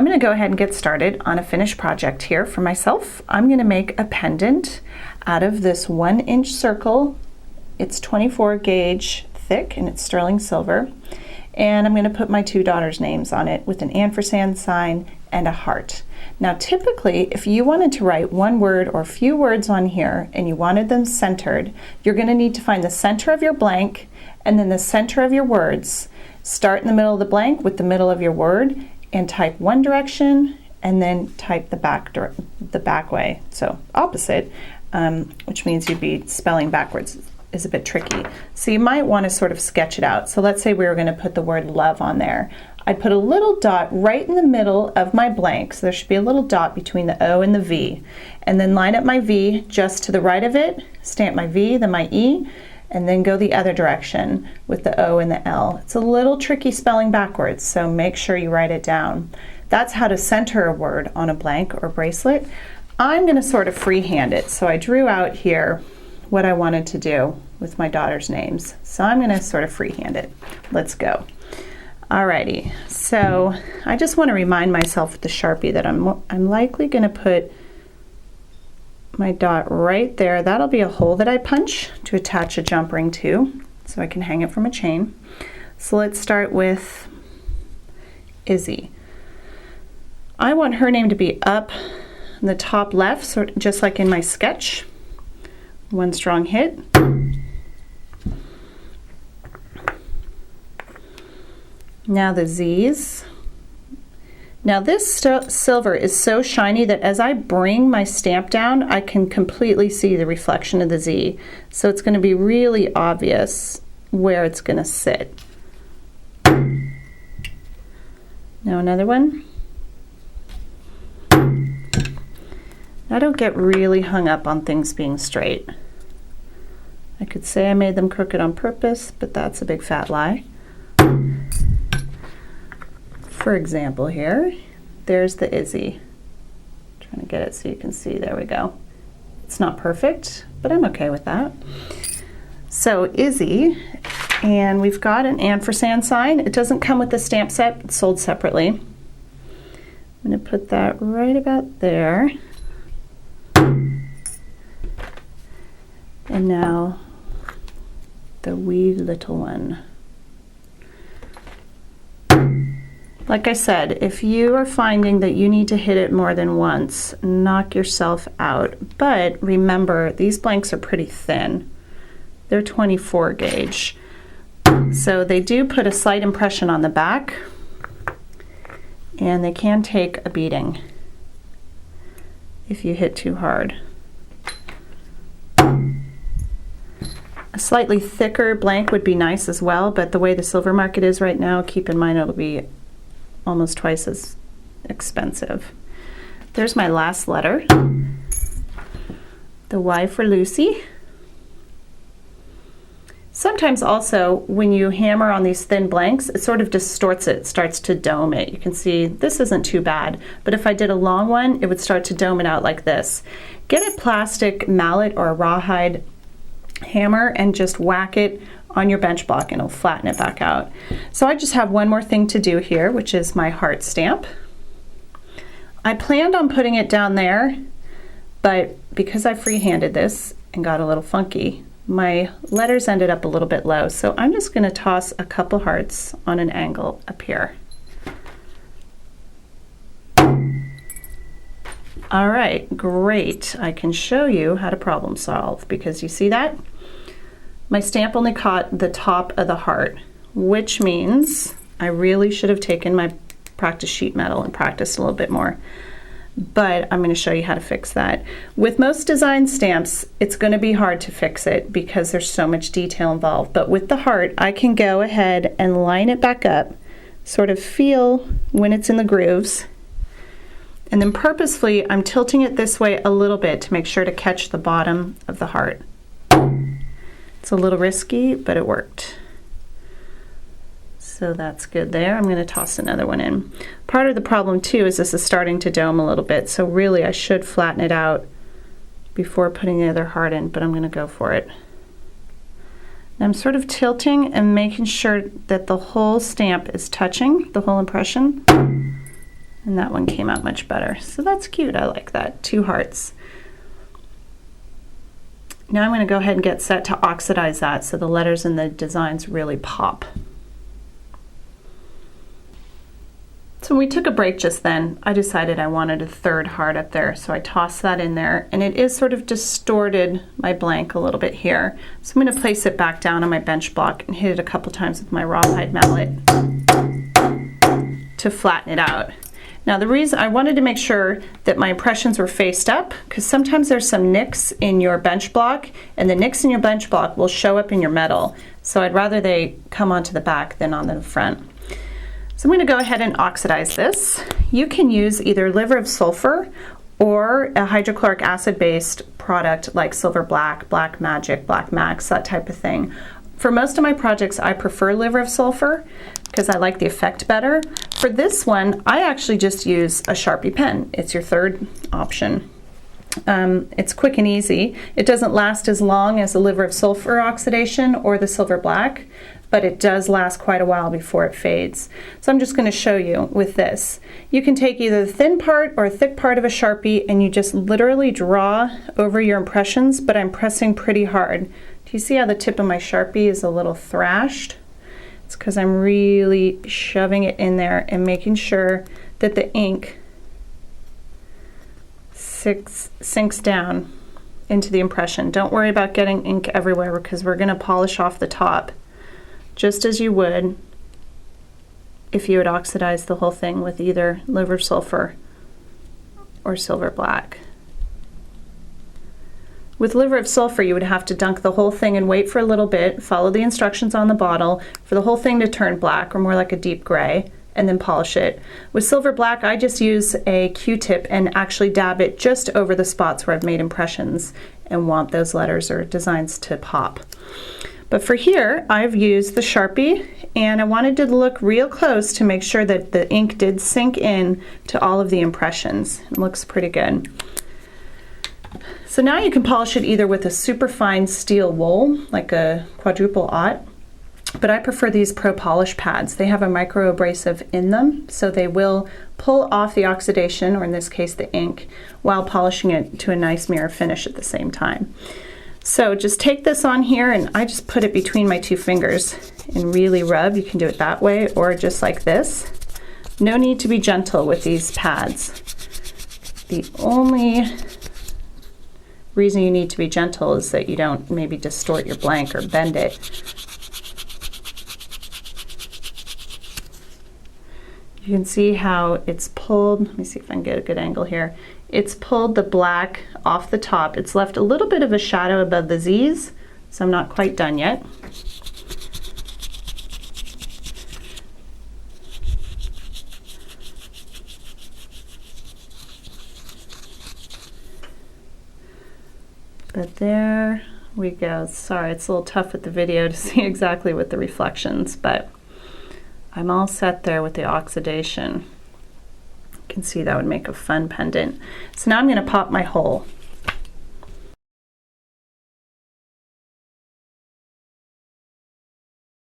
I'm going to go ahead and get started on a finished project here for myself. I'm going to make a pendant out of this 1-inch circle. It's 24 gauge thick and it's sterling silver. And I'm going to put my two daughters' names on it with an ampersand sign and a heart. Now typically, if you wanted to write one word or a few words on here and you wanted them centered, you're going to need to find the center of your blank and then the center of your words. Start in the middle of the blank with the middle of your word and type one direction and then type the back way, so opposite, which means you'd be spelling backwards is a bit tricky. So you might want to sort of sketch it out. So let's say we were going to put the word love on there. I'd put a little dot right in the middle of my blank, so there should be a little dot between the O and the V, and then line up my V just to the right of it, stamp my V, then my E, and then go the other direction with the O and the L. It's a little tricky spelling backwards, so make sure you write it down. That's how to center a word on a blank or bracelet. I'm going to sort of freehand it, so I drew out here what I wanted to do with my daughter's names. So I'm going to sort of freehand it. Let's go. Alrighty, so I just want to remind myself with the Sharpie that I'm likely going to put my dot right there. That'll be a hole that I punch to attach a jump ring to, so I can hang it from a chain. So let's start with Izzy. I want her name to be up in the top left, so just like in my sketch. One strong hit. Now the Z's. Now this silver is so shiny that as I bring my stamp down, I can completely see the reflection of the Z. So it's going to be really obvious where it's going to sit. Now another one. I don't get really hung up on things being straight. I could say I made them crooked on purpose, but that's a big fat lie. For example here, there's the Izzy. Trying to get it so you can see, there we go. It's not perfect, but I'm okay with that. So Izzy, and we've got an ampersand sign. It doesn't come with the stamp set, it's sold separately. I'm gonna put that right about there. And now the wee little one. Like I said, if you are finding that you need to hit it more than once, knock yourself out. But remember, these blanks are pretty thin. They're 24 gauge. So they do put a slight impression on the back, and they can take a beating if you hit too hard. A slightly thicker blank would be nice as well, but the way the silver market is right now, keep in mind it'll be almost twice as expensive. There's my last letter, the Y for Lucy. Sometimes also when you hammer on these thin blanks, it sort of distorts it, starts to dome it. You can see this isn't too bad, but if I did a long one, it would start to dome it out like this. Get a plastic mallet or a rawhide hammer and just whack it on your bench block and it'll flatten it back out. So I just have one more thing to do here, which is my heart stamp. I planned on putting it down there, but because I freehanded this and got a little funky, my letters ended up a little bit low. So I'm just going to toss a couple hearts on an angle up here. All right, great. I can show you how to problem solve because you see that? My stamp only caught the top of the heart, which means I really should have taken my practice sheet metal and practiced a little bit more. But I'm going to show you how to fix that. With most design stamps, it's going to be hard to fix it because there's so much detail involved. But with the heart, I can go ahead and line it back up, sort of feel when it's in the grooves. And then purposefully, I'm tilting it this way a little bit to make sure to catch the bottom of the heart. It's a little risky, but it worked. So that's good there. I'm going to toss another one in. Part of the problem too is this is starting to dome a little bit, so really I should flatten it out before putting the other heart in, but I'm going to go for it. And I'm sort of tilting and making sure that the whole stamp is touching, the whole impression. And that one came out much better. So that's cute, I like that, 2 hearts. Now I'm going to go ahead and get set to oxidize that so the letters and the designs really pop. So when we took a break just then, I decided I wanted a 3rd heart up there, so I tossed that in there, and it is sort of distorted my blank a little bit here. So I'm going to place it back down on my bench block and hit it a couple times with my rawhide mallet to flatten it out. Now the reason I wanted to make sure that my impressions were faced up, because sometimes there's some nicks in your bench block, and the nicks in your bench block will show up in your metal. So I'd rather they come onto the back than on the front. So I'm going to go ahead and oxidize this. You can use either liver of sulfur or a hydrochloric acid based product like Silver Black, Black Magic, Black Max, that type of thing. For most of my projects I prefer liver of sulfur because I like the effect better. For this one I actually just use a Sharpie pen. It's your 3rd option. It's quick and easy. It doesn't last as long as the liver of sulfur oxidation or the Silver Black, but it does last quite a while before it fades. So I'm just going to show you with this. You can take either the thin part or a thick part of a Sharpie and you just literally draw over your impressions, but I'm pressing pretty hard. Do you see how the tip of my Sharpie is a little thrashed? It's because I'm really shoving it in there and making sure that the ink sinks down into the impression. Don't worry about getting ink everywhere because we're going to polish off the top just as you would if you had oxidized the whole thing with either liver sulfur or Silver Black. With liver of sulfur you would have to dunk the whole thing and wait for a little bit, follow the instructions on the bottle for the whole thing to turn black or more like a deep gray, and then polish it. With Silver Black I just use a Q-tip and actually dab it just over the spots where I've made impressions and want those letters or designs to pop. But for here I've used the Sharpie and I wanted to look real close to make sure that the ink did sink in to all of the impressions. It looks pretty good. So now you can polish it either with a super fine steel wool like a quadruple aught, but I prefer these Pro Polish pads. They have a micro abrasive in them, so they will pull off the oxidation, or in this case the ink, while polishing it to a nice mirror finish at the same time. So just take this on here and I just put it between my 2 fingers and really rub. You can do it that way or just like this. No need to be gentle with these pads. The only reason you need to be gentle is that you don't maybe distort your blank or bend it. You can see how it's pulled. Let me see if I can get a good angle here. It's pulled the black off the top. It's left a little bit of a shadow above the Z's, so I'm not quite done yet. But there we go. Sorry, it's a little tough with the video to see exactly with the reflections, but I'm all set there with the oxidation. You can see that would make a fun pendant. So now I'm going to pop my hole.